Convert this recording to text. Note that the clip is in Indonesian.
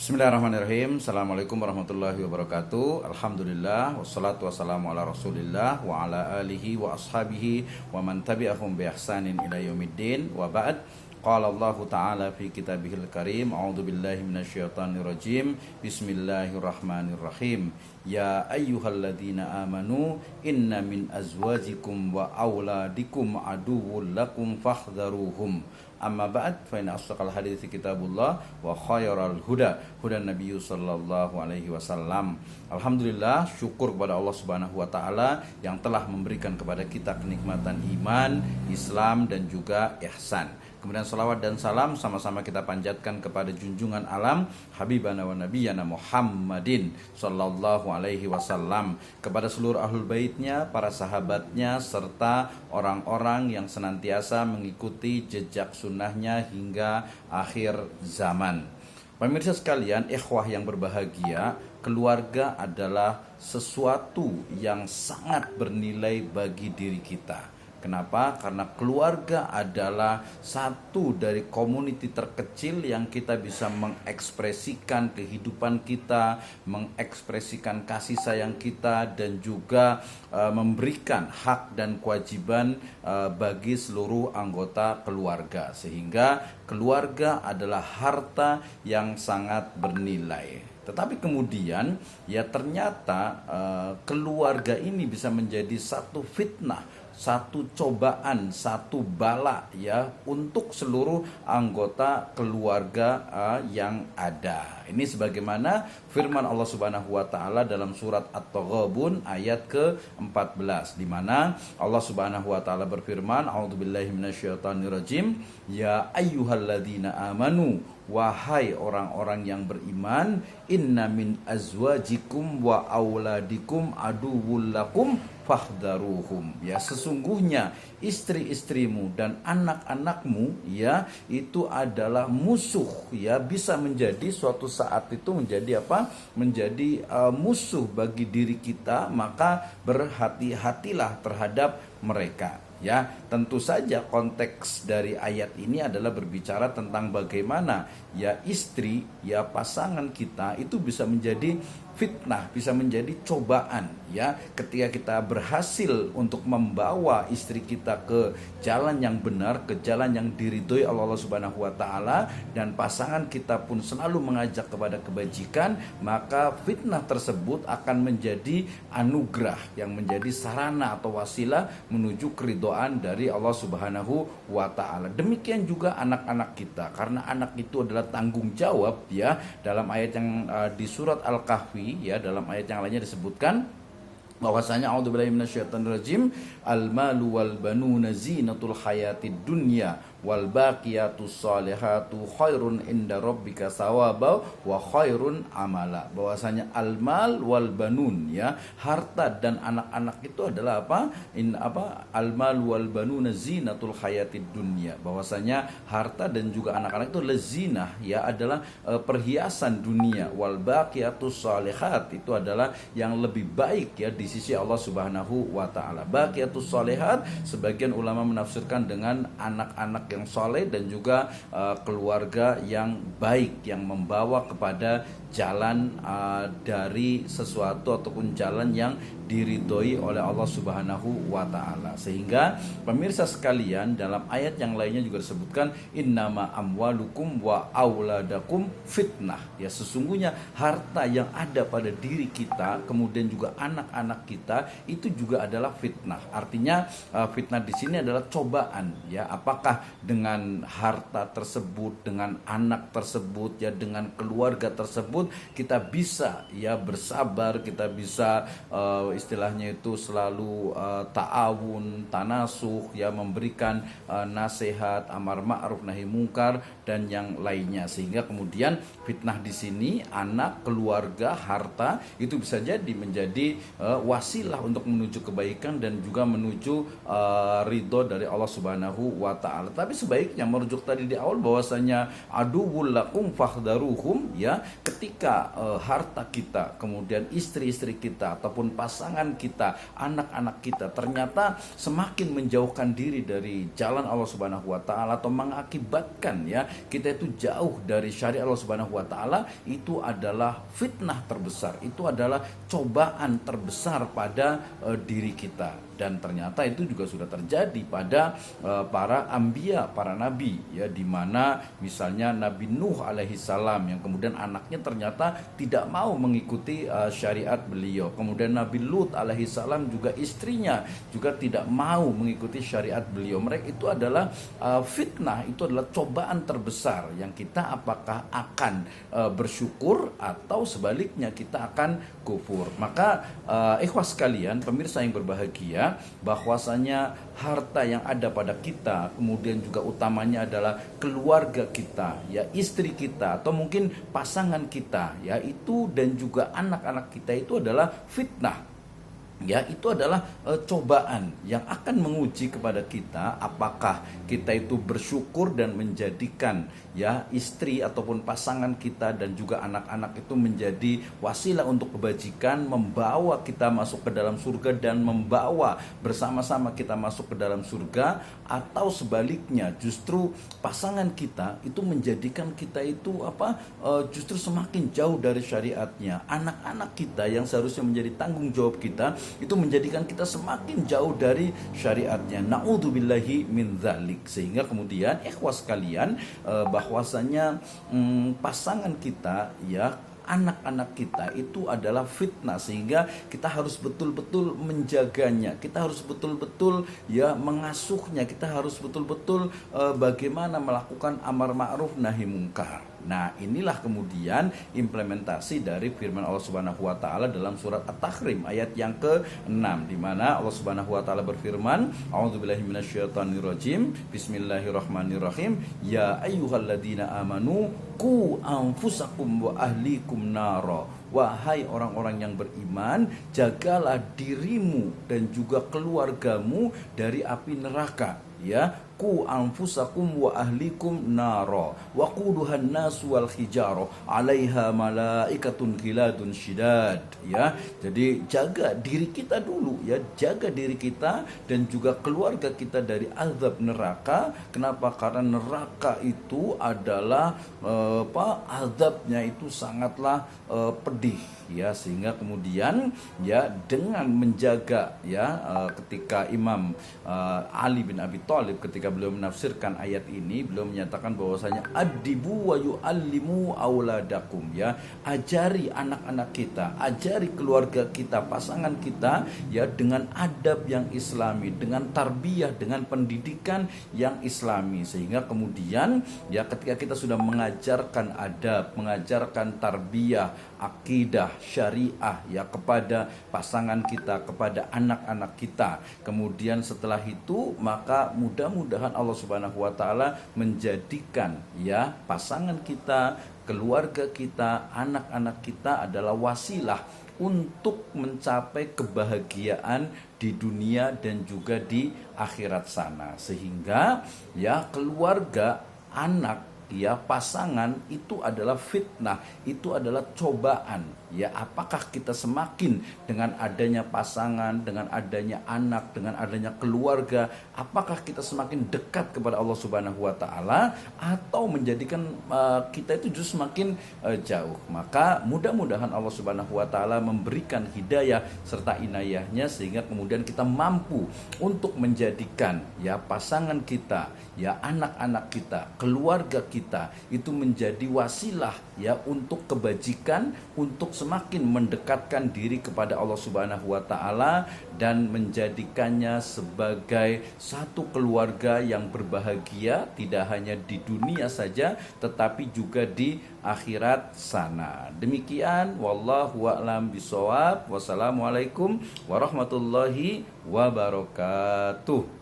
Bismillahirrahmanirrahim. Assalamualaikum warahmatullahi wabarakatuh. Alhamdulillah wassalatu wassalamu ala Rasulillah wa ala alihi wa ashabihi wa man tabi'ahum bi ihsanin ila yaumiddin. Wa ba'd. Qala Allah Ta'ala fi kitabihil karim. A'udzu billahi minasyaitonir rajim. Bismillahirrahmanirrahim. Ya ayyuhalladzina amanu inna min azwajikum wa auladikum aduwwul lakum fahdharuhum. Amma ba'd fa inna asdaqal hadithi kitabullah wa khairal huda hudan nabiyyu sallallahu alaihi wasallam. Alhamdulillah, syukur kepada Allah Subhanahu wa taala yang telah memberikan kepada kita kenikmatan iman, Islam dan juga ihsan. Kemudian salawat dan salam sama-sama kita panjatkan kepada junjungan alam Habibana wa Nabiyana Muhammadin sallallahu alaihi wasallam, kepada seluruh ahlul baitnya, para sahabatnya, serta orang-orang yang senantiasa mengikuti jejak sunnahnya hingga akhir zaman. Pemirsa sekalian, ikhwah yang berbahagia, keluarga adalah sesuatu yang sangat bernilai bagi diri kita. Kenapa? Karena keluarga adalah satu dari community terkecil yang kita bisa mengekspresikan kehidupan kita, mengekspresikan kasih sayang kita, dan juga memberikan hak dan kewajiban bagi seluruh anggota keluarga. Sehingga keluarga adalah harta yang sangat bernilai. Tetapi kemudian ya ternyata keluarga ini bisa menjadi satu fitnah, satu cobaan, satu bala ya untuk seluruh anggota keluarga yang ada. Ini sebagaimana firman Allah Subhanahu wa taala dalam surat At-Taghabun ayat ke-14, di mana Allah Subhanahu wa taala berfirman, a'udzubillahi minasyaitonirrajim, ya ayyuhalladzina amanu, wahai orang-orang yang beriman, inna min azwajikum wa auladikum aduwwul lakum fahdharuhum. Ya, sesungguhnya istri-istrimu dan anak-anakmu ya itu adalah musuh, ya bisa menjadi suatu saat itu menjadi apa? Menjadi musuh bagi diri kita, maka berhati-hatilah terhadap mereka. Ya, tentu saja konteks dari ayat ini adalah berbicara tentang bagaimana ya istri, ya pasangan kita itu bisa menjadi fitnah, bisa menjadi cobaan ya ketika kita berhasil untuk membawa istri kita ke jalan yang benar, ke jalan yang diridhoi Allah Subhanahu wa taala, dan pasangan kita pun selalu mengajak kepada kebajikan, maka fitnah tersebut akan menjadi anugerah yang menjadi sarana atau wasilah menuju keridhaan dari Allah Subhanahu wa taala. Demikian juga anak-anak kita, karena anak itu adalah tanggung jawab ya. Dalam ayat yang di surat Al-Kahfi ya, dalam ayat yang lainnya disebutkan bahwasanya a'udzubillahi minasyaitonirrajim, al-malu wal banuna zinatul hayatid dunya wal baqiyatus shalihatu khairun inda rabbika sawaba wa khairun amala. Bahwasanya al-mal wal banun ya, harta dan anak-anak itu adalah apa? Al-mal wal banuna zinatul hayatid dunya. Bahwasanya harta dan juga anak-anak itu lezinah ya, adalah perhiasan dunia. Wal baqiyatus shalihat itu adalah yang lebih baik ya di sisi Allah Subhanahu wa taala. Baqiyatus shalihat sebagian ulama menafsirkan dengan anak-anak yang soleh dan juga keluarga yang baik, yang membawa kepada jalan dari sesuatu ataupun jalan yang diridhoi oleh Allah Subhanahu wa taala. Sehingga pemirsa sekalian, dalam ayat yang lainnya juga disebutkan innama amwalukum wa auladakum fitnah. Ya, sesungguhnya harta yang ada pada diri kita, kemudian juga anak-anak kita itu juga adalah fitnah. Artinya fitnah di sini adalah cobaan ya. Apakah dengan harta tersebut, dengan anak tersebut ya, dengan keluarga tersebut kita bisa ya bersabar, kita bisa istilahnya itu selalu ta'awun, tanasuh ya, memberikan nasihat, amar ma'ruf nahi mungkar dan yang lainnya. Sehingga kemudian fitnah di sini anak, keluarga, harta itu bisa jadi menjadi wasilah untuk menuju kebaikan dan juga menuju ridho dari Allah Subhanahu wa taala. Tapi sebaiknya merujuk tadi di awal bahwasanya aduwwul lakum fahdharuhum ya, ketika harta kita, kemudian istri-istri kita ataupun pasangan pasangan kita, anak-anak kita ternyata semakin menjauhkan diri dari jalan Allah Subhanahu wa taala atau mengakibatkan ya kita itu jauh dari syariat Allah Subhanahu wa taala, itu adalah fitnah terbesar, itu adalah cobaan terbesar pada diri kita. Dan ternyata itu juga sudah terjadi pada para anbiya, para nabi ya, di mana misalnya Nabi Nuh alaihi salam yang kemudian anaknya ternyata tidak mau mengikuti syariat beliau. Kemudian Nabi Lut alaihi salam juga istrinya juga tidak mau mengikuti syariat beliau. Mereka itu adalah fitnah, itu adalah cobaan terbesar yang kita apakah akan bersyukur atau sebaliknya kita akan kufur. Maka ikhwas sekalian, pemirsa yang berbahagia, bahwasanya harta yang ada pada kita, kemudian juga utamanya adalah keluarga kita, ya istri kita atau mungkin pasangan kita, ya itu dan juga anak-anak kita itu adalah fitnah. Ya, itu adalah cobaan yang akan menguji kepada kita apakah kita itu bersyukur dan menjadikan ya istri ataupun pasangan kita dan juga anak-anak itu menjadi wasilah untuk kebajikan, membawa kita masuk ke dalam surga dan membawa bersama-sama kita masuk ke dalam surga, atau sebaliknya justru pasangan kita itu menjadikan kita itu justru semakin jauh dari syariatnya. Anak-anak kita yang seharusnya menjadi tanggung jawab kita itu menjadikan kita semakin jauh dari syariatnya. Na'udzubillahi min dzalik. Sehingga kemudian ikhwas sekalian, bahwasanya pasangan kita ya, anak-anak kita itu adalah fitnah, sehingga kita harus betul-betul menjaganya, kita harus betul-betul ya mengasuhnya, kita harus betul-betul bagaimana melakukan amar ma'ruf nahi mungkar. Nah, inilah kemudian implementasi dari firman Allah Subhanahu wa taala dalam surat At-Tahrim ayat yang ke-6, di mana Allah Subhanahu wa taala berfirman, A'udzubillahi minasyaitonirrajim, Bismillahirrahmanirrahim, ya ayyuhalladzina amanu qu anfusakum wa ahlikum nara. Wahai orang-orang yang beriman, jagalah dirimu dan juga keluargamu dari api neraka. Ya, ku anfusakum wa ahlikum nara wa quduhan nas wal hijarah 'alaiha malaikatun ghiladun syidad. Ya, jadi jaga diri kita dulu ya, jaga diri kita dan juga keluarga kita dari azab neraka. Kenapa? Karena neraka itu adalah azabnya itu sangatlah pedih ya, sehingga kemudian ya dengan menjaga ya, ketika Imam Ali bin Abi Thalib ketika beliau menafsirkan ayat ini, beliau menyatakan bahwasanya adibu wa yu'allimu auladakum, ya ajari anak-anak kita, ajari keluarga kita, pasangan kita ya dengan adab yang islami, dengan tarbiyah, dengan pendidikan yang islami, sehingga kemudian ya ketika kita sudah mengajarkan adab, mengajarkan tarbiyah, akidah, syariah ya kepada pasangan kita, kepada anak-anak kita, kemudian setelah itu maka mudah-mudahan Allah Subhanahu wa taala menjadikan ya pasangan kita, keluarga kita, anak-anak kita adalah wasilah untuk mencapai kebahagiaan di dunia dan juga di akhirat sana, sehingga ya keluarga, anak ya pasangan itu adalah fitnah, itu adalah cobaan. Ya, apakah kita semakin dengan adanya pasangan, dengan adanya anak, dengan adanya keluarga, apakah kita semakin dekat kepada Allah Subhanahu wa taala atau menjadikan kita itu justru semakin jauh. Maka mudah-mudahan Allah Subhanahu wa taala memberikan hidayah serta inayahnya sehingga kemudian kita mampu untuk menjadikan ya pasangan kita, ya anak-anak kita, keluarga kita itu menjadi wasilah ya untuk kebajikan, untuk semakin mendekatkan diri kepada Allah Subhanahu wa taala dan menjadikannya sebagai satu keluarga yang berbahagia tidak hanya di dunia saja tetapi juga di akhirat sana. Demikian, wallahu a'lam bishawab. Wassalamualaikum warahmatullahi wabarakatuh.